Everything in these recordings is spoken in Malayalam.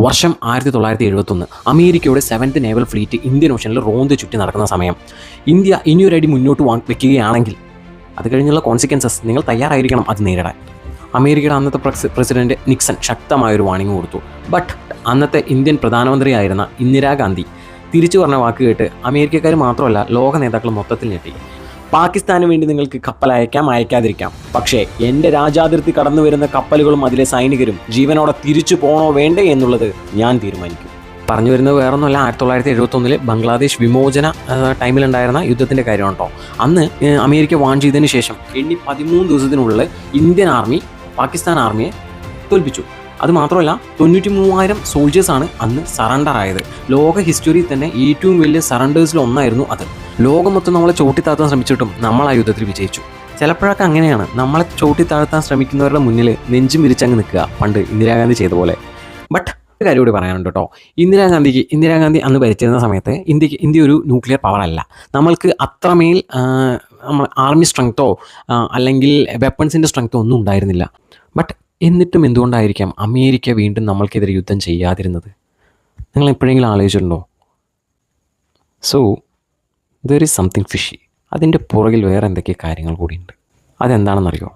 വർഷം 1971 അമേരിക്കയുടെ 7th നേവൽ ഫ്ലീറ്റ് ഇന്ത്യൻ ഓഷനിൽ റോന്ത് ചുറ്റി നടക്കുന്ന സമയം. ഇന്ത്യ ഇനിയൊരടി മുന്നോട്ട് വയ്ക്കുകയാണെങ്കിൽ അത് കഴിഞ്ഞുള്ള കോൺസിക്വൻസസ് നിങ്ങൾ തയ്യാറായിരിക്കണം അത് നേരിടാൻ. അമേരിക്കയുടെ അന്നത്തെ പ്രസിഡന്റ് നിക്സൺ ശക്തമായൊരു വാണിംഗ് കൊടുത്തു. ബട്ട് അന്നത്തെ ഇന്ത്യൻ പ്രധാനമന്ത്രിയായിരുന്ന ഇന്ദിരാഗാന്ധി തിരിച്ചു പറഞ്ഞ വാക്ക് കേട്ട് അമേരിക്കക്കാർ മാത്രമല്ല ലോക നേതാക്കൾ മൊത്തത്തിൽ ഞെട്ടി. പാകിസ്ഥാന് വേണ്ടി നിങ്ങൾക്ക് കപ്പൽ അയക്കാതിരിക്കാം, പക്ഷേ എൻ്റെ രാജ്യാതിർത്തി കടന്നു വരുന്ന കപ്പലുകളും അതിലെ സൈനികരും ജീവനോടെ തിരിച്ചു പോകണോ വേണ്ടേ എന്നുള്ളത് ഞാൻ തീരുമാനിക്കും. പറഞ്ഞു വരുന്നത് വേറൊന്നുമല്ല, 1971 ബംഗ്ലാദേശ് വിമോചന ടൈമിലുണ്ടായിരുന്ന യുദ്ധത്തിൻ്റെ കാര്യമാണ് കേട്ടോ. അന്ന് അമേരിക്ക വാൺ ചെയ്തതിന് ശേഷം 13 ദിവസത്തിനുള്ളിൽ ഇന്ത്യൻ ആർമി പാകിസ്ഥാൻ ആർമിയെ തോൽപ്പിച്ചു. അതുമാത്രമല്ല 93,000 സോൾജേഴ്സാണ് അന്ന് സറണ്ടർ ആയത്. ലോക ഹിസ്റ്ററിയിൽ തന്നെ ഏറ്റവും വലിയ സറണ്ടേഴ്സിൽ ഒന്നായിരുന്നു അത്. ലോകം മൊത്തം നമ്മളെ ചോട്ടിത്താഴ്ത്താൻ ശ്രമിച്ചിട്ടും നമ്മൾ ആ യുദ്ധത്തിൽ വിജയിച്ചു. ചിലപ്പോഴൊക്കെ അങ്ങനെയാണ്, നമ്മളെ ചോട്ടിത്താഴ്ത്താൻ ശ്രമിക്കുന്നവരുടെ മുന്നിൽ നെഞ്ചും വിരിച്ചങ്ങ് നിൽക്കുക, പണ്ട് ഇന്ദിരാഗാന്ധി ചെയ്ത പോലെ. ബട്ട് ഒരു കാര്യം കൂടി പറയാനുണ്ട് കേട്ടോ. ഇന്ദിരാഗാന്ധി അന്ന് ഭരിച്ചിരുന്ന സമയത്ത് ഇന്ത്യ ഒരു ന്യൂക്ലിയർ പവർ അല്ല. നമ്മൾക്ക് അത്രമേൽ ആർമി സ്ട്രെങ്തോ അല്ലെങ്കിൽ വെപ്പൺസിൻ്റെ സ്ട്രെങ്തോ ഒന്നും ഉണ്ടായിരുന്നില്ല. ബട്ട് എന്നിട്ടും എന്തുകൊണ്ടായിരിക്കാം അമേരിക്ക വീണ്ടും നമ്മൾക്കെതിരെ യുദ്ധം ചെയ്യാതിരുന്നത്? നിങ്ങൾ എപ്പോഴെങ്കിലും ആലോചിച്ചിട്ടുണ്ടോ? So there is something fishy. അതിൻ്റെ പുറകിൽ വേറെ എന്തൊക്കെ കാര്യങ്ങൾ കൂടിയുണ്ട്. അതെന്താണെന്നറിയോ?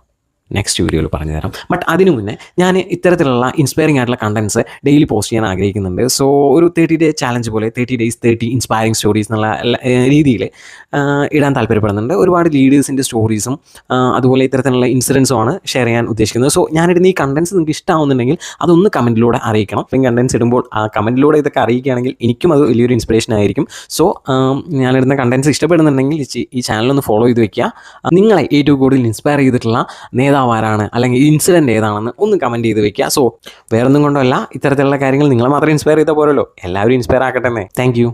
നെക്സ്റ്റ് വീഡിയോയിൽ പറഞ്ഞു തരാം. ബട്ട് അതിനു മുന്നേ ഞാൻ ഇത്തരത്തിലുള്ള ഇൻസ്പയറിംഗ് ആയിട്ടുള്ള കണ്ടൻസ് ഡെയിലി പോസ്റ്റ് ചെയ്യാൻ ആഗ്രഹിക്കുന്നുണ്ട്. സോ ഒരു 30 ഡേ ചാലഞ്ച് പോലെ 30 days 30 ഇൻസ്പയറിംഗ് സ്റ്റോറീസ് എന്നുള്ള രീതിയിൽ ഇടാൻ താല്പര്യപ്പെടുന്നുണ്ട്. ഒരുപാട് ലീഡേഴ്സിൻ്റെ സ്റ്റോറീസും അതുപോലെ ഇത്തരത്തിലുള്ള ഇൻസിഡൻസുമാണ് ഷെയർ ചെയ്യാൻ ഉദ്ദേശിക്കുന്നത്. സോ ഞാനിടുന്ന ഈ കണ്ടൻസ് നിങ്ങൾക്ക് ഇഷ്ടമാവുന്നുണ്ടെങ്കിൽ അതൊന്ന് കമൻറ്റിലൂടെ അറിയിക്കണം. അപ്പം കണ്ടൻസ് ഇടുമ്പോൾ ആ കമൻറ്റിലൂടെ ഇതൊക്കെ അറിയിക്കുകയാണെങ്കിൽ എനിക്കും അത് വലിയൊരു ഇൻസ്പിറേഷൻ ആയിരിക്കും. സോ ഞാനിടുന്ന കണ്ടൻസ് ഇഷ്ടപ്പെടുന്നുണ്ടെങ്കിൽ ഈ ചാനലൊന്ന് ഫോളോ ചെയ്ത് വെക്കുക. നിങ്ങളെ ഏറ്റവും കൂടുതൽ ഇൻസ്പയർ ചെയ്തിട്ടുള്ള നേതാവാരാണ് അല്ലെങ്കിൽ ഇൻസിഡൻറ്റ് ഏതാണെന്ന് ഒന്ന് കമൻറ്റ് ചെയ്ത് വെക്കുക. സോ വേറൊന്നും കൊണ്ടല്ല, ഇത്തരത്തിലുള്ള കാര്യങ്ങൾ നിങ്ങളെ മാത്രം ഇൻസ്പയർ ചെയ്താൽ പോരല്ലോ, എല്ലാവരും ഇൻസ്പയർ ആക്കട്ടെ. Thank you.